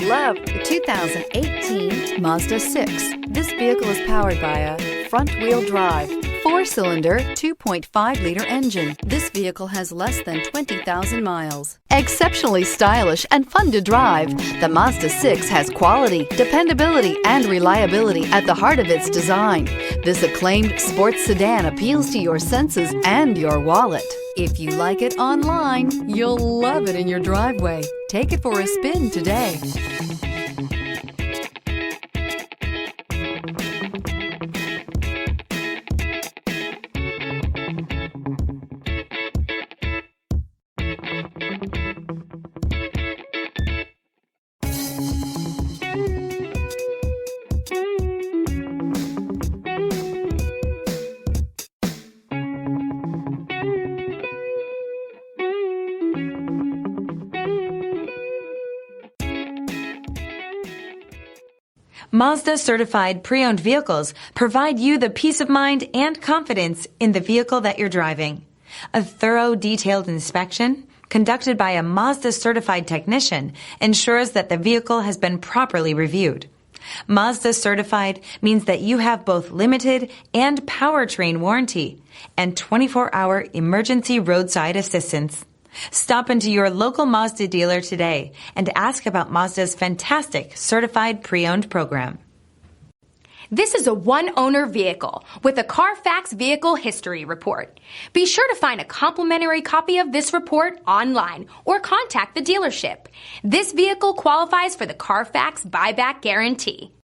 love the 2018 Mazda 6. This vehicle is powered by a front-wheel drive, 4-cylinder, 2.5-liter engine. This vehicle has less than 20,000 miles. Exceptionally stylish and fun to drive, the Mazda 6 has quality, dependability, and reliability at the heart of its design. This acclaimed sports sedan appeals to your senses and your wallet. If you like it online, you'll love it in your driveway. Take it for a spin today. Mazda certified pre-owned vehicles provide you the peace of mind and confidence in the vehicle that you're driving. A thorough, detailed inspection conducted by a Mazda certified technician ensures that the vehicle has been properly reviewed. Mazda certified means that you have both limited and powertrain warranty and 24-hour emergency roadside assistance. Stop into your local Mazda dealer today and ask about Mazda's fantastic certified pre-owned program. This is a one-owner vehicle with a Carfax Vehicle History Report. Be sure to find a complimentary copy of this report online or contact the dealership. This vehicle qualifies for the Carfax Buyback Guarantee.